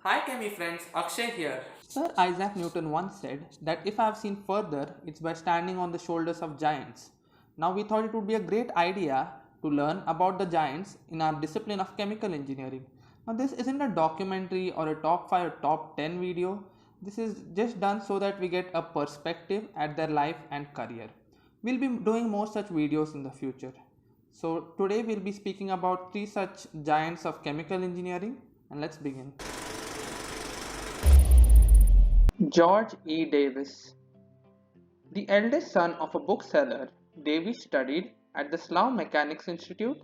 Hi cheme friends, Akshay here. Sir Isaac Newton once said that if I have seen further, it's by standing on the shoulders of giants. Now we thought it would be a great idea to learn about the giants in our discipline of chemical engineering. Now this isn't a documentary or a top 5 or top 10 video. This is just done so that we get a perspective at their life and career. We'll be doing more such videos in the future. So today we'll be speaking about three such giants of chemical engineering, and let's begin. George E. Davis. The eldest son of a bookseller, Davis studied at the Slough Mechanics Institute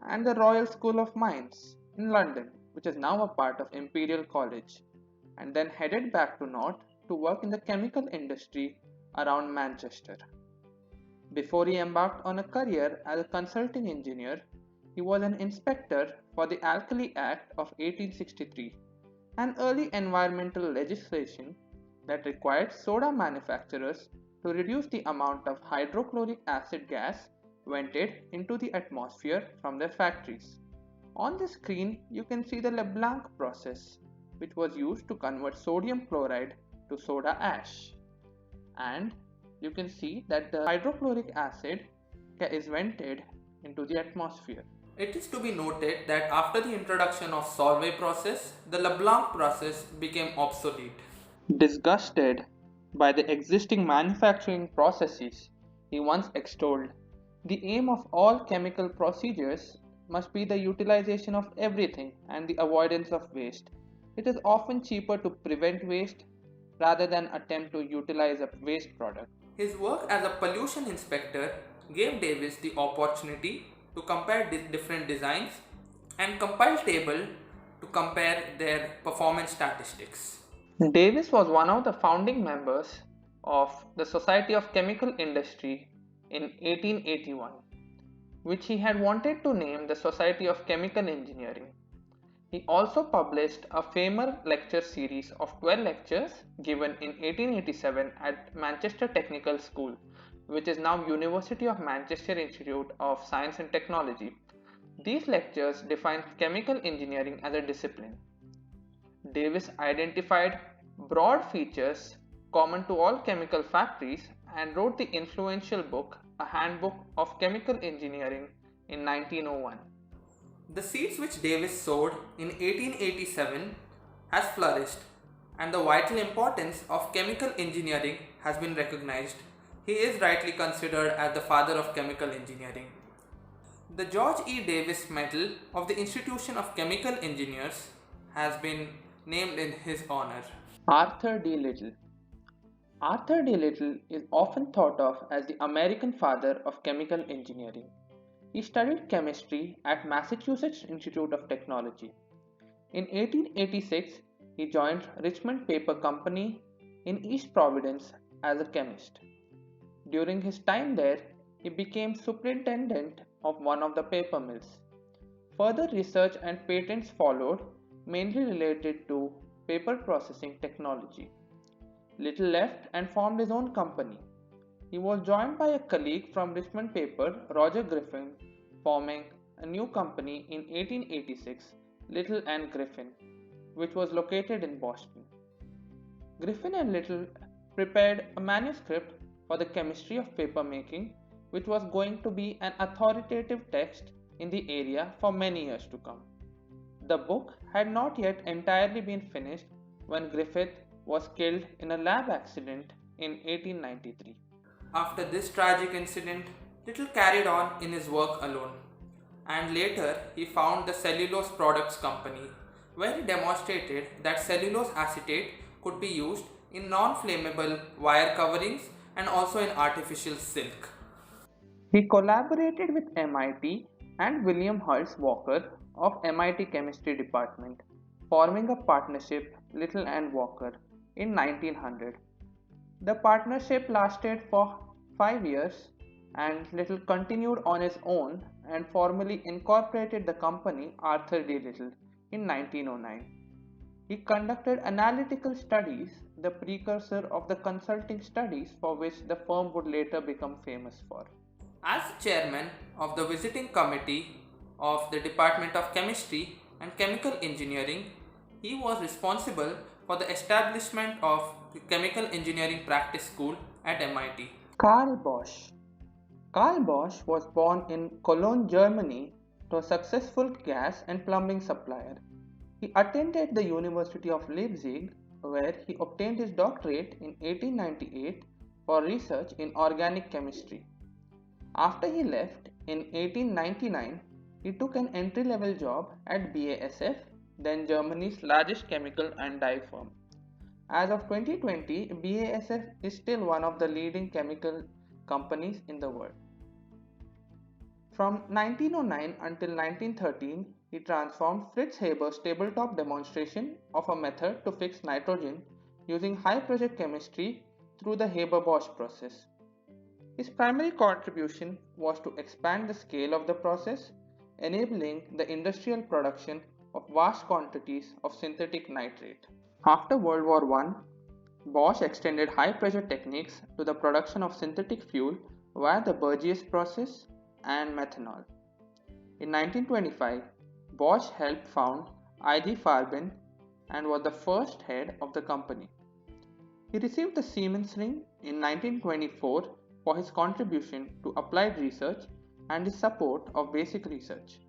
and the Royal School of Mines in London, which is now a part of Imperial College, and then headed back to North to work in the chemical industry around Manchester. Before he embarked on a career as a consulting engineer, he was an inspector for the Alkali Act of 1863, an early environmental legislation that required soda manufacturers to reduce the amount of hydrochloric acid gas vented into the atmosphere from their factories. On the screen, you can see the Leblanc process, which was used to convert sodium chloride to soda ash. And you can see that the hydrochloric acid is vented into the atmosphere. It is to be noted that after the introduction of Solvay process, the Leblanc process became obsolete. Disgusted by the existing manufacturing processes, he once extolled, "The aim of all chemical procedures must be the utilization of everything and the avoidance of waste. It is often cheaper to prevent waste rather than attempt to utilize a waste product." His work as a pollution inspector gave Davis the opportunity to compare different designs and compile table to compare their performance statistics. Davis was one of the founding members of the Society of Chemical Industry in 1881, which he had wanted to name the Society of Chemical Engineering. He also published a famous lecture series of 12 lectures given in 1887 at Manchester Technical School, which is now University of Manchester Institute of Science and Technology. These lectures defined chemical engineering as a discipline. Davis identified broad features common to all chemical factories and wrote the influential book A Handbook of Chemical Engineering in 1901. The seeds which Davis sowed in 1887 has flourished and the vital importance of chemical engineering has been recognized. He is rightly considered as the father of chemical engineering. The George E. Davis Medal of the Institution of Chemical Engineers has been named in his honor. Arthur D. Little. Arthur D. Little is often thought of as the American father of chemical engineering. He studied chemistry at Massachusetts Institute of Technology. In 1886, he joined Richmond Paper Company in East Providence as a chemist. During his time there, he became superintendent of one of the paper mills. Further research and patents followed, mainly related to paper processing technology. Little left and formed his own company. He was joined by a colleague from Richmond Paper, Roger Griffin, forming a new company in 1886, Little and Griffin, which was located in Boston. Griffin and Little prepared a manuscript for the chemistry of papermaking, which was going to be an authoritative text in the area for many years to come. The book had not yet entirely been finished when Griffith was killed in a lab accident in 1893. After this tragic incident, Little carried on in his work alone, and later he found the Cellulose Products Company, where he demonstrated that cellulose acetate could be used in non flammable wire coverings and also in artificial silk. He collaborated with MIT and William Hulse Walker of MIT Chemistry Department, forming a partnership Little and Walker in 1900. The partnership lasted for 5 years and Little continued on his own and formally incorporated the company Arthur D. Little in 1909. He conducted analytical studies, the precursor of the consulting studies for which the firm would later become famous for. As chairman of the visiting committee of the Department of Chemistry and Chemical Engineering, He was responsible for the establishment of the Chemical Engineering Practice School at MIT. Karl Bosch. Karl Bosch was born in Cologne, Germany, to a successful gas and plumbing supplier. He attended the University of Leipzig, where he obtained his doctorate in 1898 for research in organic chemistry. After he left in 1899, he took an entry level job at BASF, then Germany's largest chemical and dye firm. As of 2020, BASF is still one of the leading chemical companies in the world. From 1909 until 1913, he transformed Fritz Haber's tabletop demonstration of a method to fix nitrogen using high pressure chemistry through the Haber-Bosch process. His primary contribution was to expand the scale of the process, enabling the industrial production of vast quantities of synthetic nitrate. After World War I, Bosch extended high pressure techniques to the production of synthetic fuel via the Burgess process and methanol. In 1925, Bosch helped found IG Farben and was the first head of the company. He received the Siemens Ring in 1924 for his contribution to applied research and his support of basic research.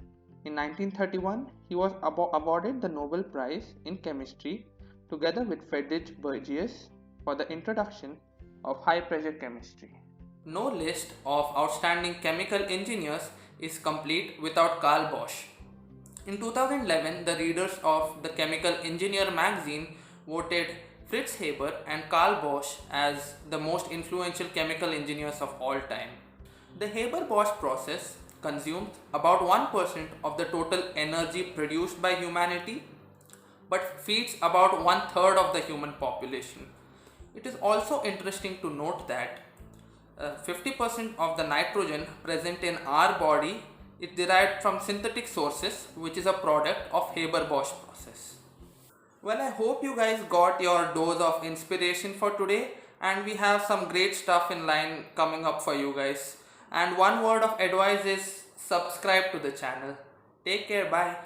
In 1931, he was awarded the Nobel Prize in Chemistry together with Friedrich Burgess for the introduction of high pressure chemistry. No list of outstanding chemical engineers is complete without Karl Bosch. In 2011, the readers of the Chemical Engineer magazine voted Fritz Haber and Karl Bosch as the most influential chemical engineers of all time. The Haber-Bosch process consumes about 1% of the total energy produced by humanity, but feeds about one third of the human population. It is also interesting to note that 50% of the nitrogen present in our body is derived from synthetic sources, which is a product of Haber-Bosch process. Well, I hope you guys got your dose of inspiration for today, and we have some great stuff in line coming up for you guys. And one word of advice is subscribe to the channel. Take care, bye.